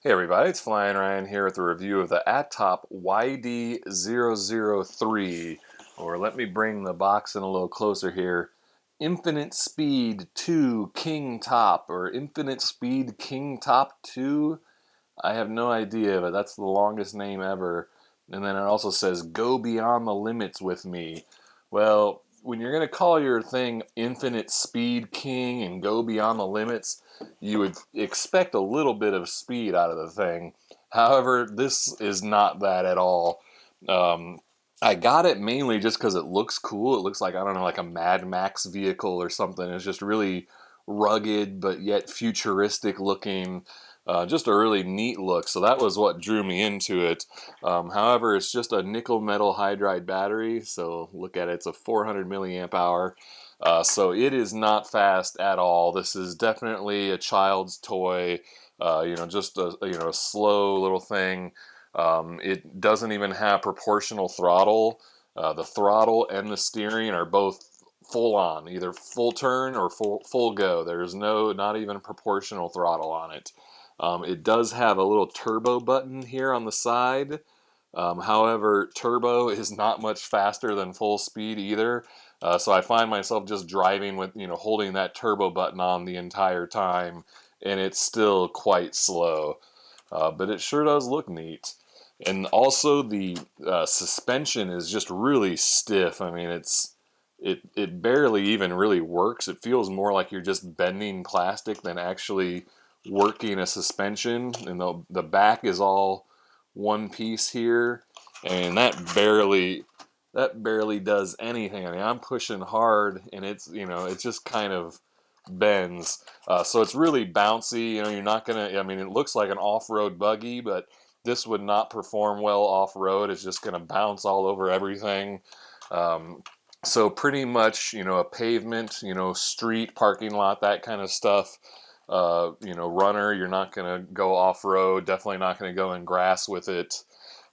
Hey everybody, it's Flyin Ryan here with a review of the Attop YD-003, or let me bring the box in a little closer here, Infinite Speed 2 King Top, or Infinite Speed King Top 2. I have no idea, but that's the longest name ever. And then it also says, go beyond the limits with me. Well, when you're going to call your thing Infinite Speed King and go beyond the limits, you would expect a little bit of speed out of the thing. However, this is not that at all. I got it mainly just because it looks cool. It looks like, I don't know, like a Mad Max vehicle or something. It's just really rugged but yet futuristic looking. Just a really neat look, so that was what drew me into it. However, it's just a nickel metal hydride battery, so look at it, it's a 400 milliamp hour. So it is not fast at all. This is definitely a child's toy, just a slow little thing. It doesn't even have proportional throttle. The throttle and the steering are both full on, either full turn or full go. There's not even proportional throttle on it. It does have a little turbo button here on the side. However, turbo is not much faster than full speed either. So I find myself just driving with, holding that turbo button on the entire time, and it's still quite slow. But it sure does look neat. And also the suspension is just really stiff. I mean, it barely even really works. It feels more like you're just bending plastic than actually working a suspension. And the back is all one piece here, and that barely does anything. I mean, I'm pushing hard, and it just kind of bends. So it's really bouncy. You're not gonna. I mean, it looks like an off-road buggy, but this would not perform well off-road. It's just gonna bounce all over everything. So pretty much, a pavement, street, parking lot, that kind of stuff. Runner, you're not going to go off-road, definitely not going to go in grass with it.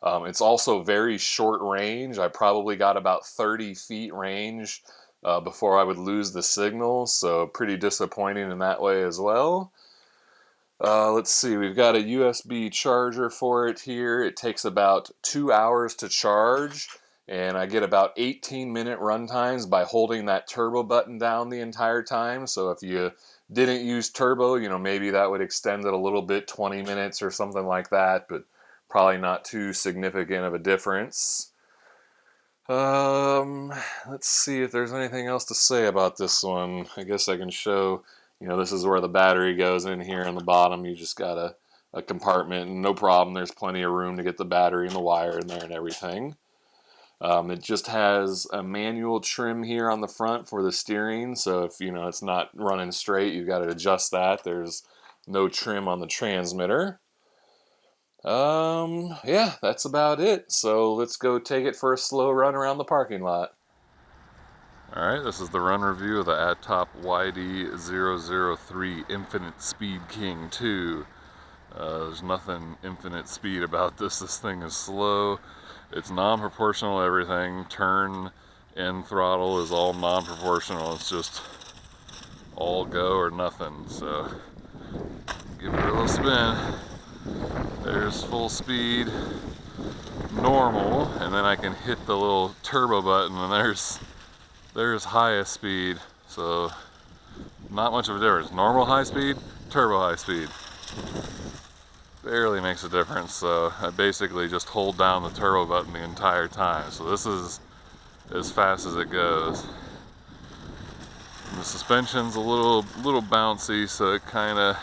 It's also very short range. I probably got about 30 feet range before I would lose the signal, so pretty disappointing in that way as well. Let's see, we've got a USB charger for it here. It takes about 2 hours to charge, and I get about 18-minute run times by holding that turbo button down the entire time. So if you didn't use turbo, maybe that would extend it a little bit, 20 minutes or something like that, but probably not too significant of a difference. Let's see if there's anything else to say about this one. I guess I can show, this is where the battery goes in here on the bottom. You just got a compartment, and no problem, there's plenty of room to get the battery and the wire in there and everything. It just has a manual trim here on the front for the steering, so if it's not running straight, you've got to adjust that. There's no trim on the transmitter. Yeah, that's about it. So let's go take it for a slow run around the parking lot. Alright, this is the run review of the Attop YD-003 Infinite Speed King 2. There's nothing infinite speed about this. This thing is slow. It's non-proportional everything. Turn and throttle is all non-proportional. It's just all go or nothing. So give it a little spin. There's full speed, normal, and then I can hit the little turbo button, and there's highest speed. So not much of a difference. Normal high speed, turbo high speed. Barely makes a difference, so I basically just hold down the turbo button the entire time. So this is as fast as it goes. And the suspension's a little bouncy, so it kind of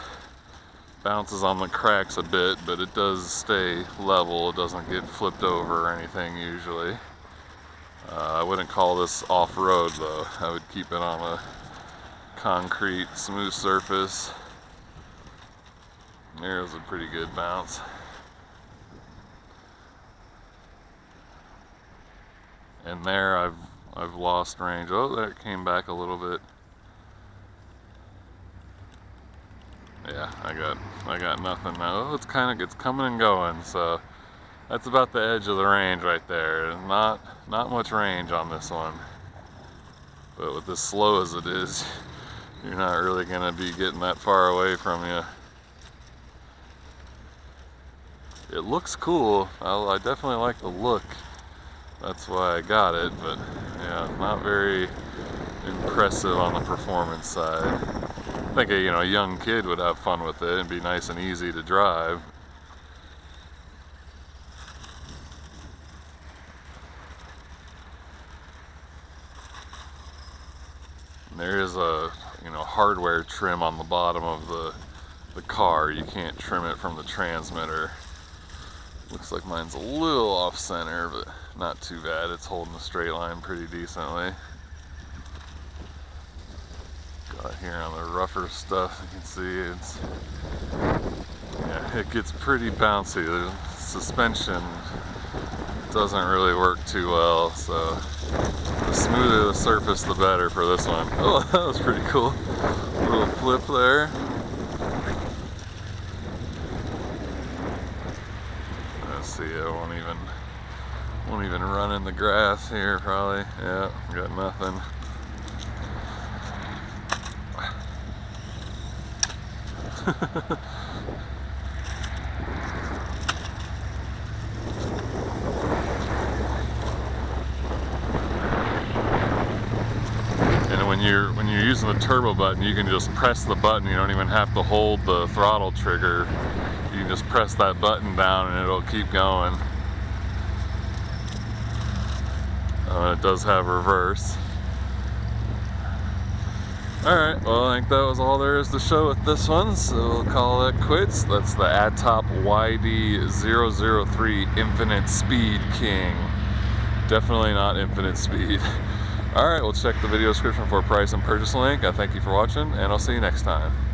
bounces on the cracks a bit, but it does stay level. It doesn't get flipped over or anything usually. I wouldn't call this off-road though. I would keep it on a concrete, smooth surface. There's a pretty good bounce. And there I've lost range. Oh, that came back a little bit. Yeah, I got nothing now. Oh, it's coming and going, so that's about the edge of the range right there. Not much range on this one. But with as slow as it is, you're not really gonna be getting that far away from you. it looks cool. I definitely like the look. That's why I got it, but yeah, not very impressive on the performance side. I think a young kid would have fun with it and be nice and easy to drive. And there is a hardware trim on the bottom of the car. You can't trim it from the transmitter. Looks like mine's a little off center, but not too bad. It's holding the straight line pretty decently. Got here on the rougher stuff, you can see it gets pretty bouncy. The suspension doesn't really work too well, so the smoother the surface, the better for this one. Oh, that was pretty cool. Little flip there. Let's see, it won't even run in the grass here probably. Yeah, got nothing. And when you're using the turbo button, you can just press the button. You don't even have to hold the throttle trigger. You can just press that button down and it'll keep going. It does have reverse. Alright, well I think that was all there is to show with this one, so we'll call that quits. That's the Attop YD-003 Infinite Speed King. Definitely not infinite speed. Alright, we'll check the video description for a price and purchase link. I thank you for watching, and I'll see you next time.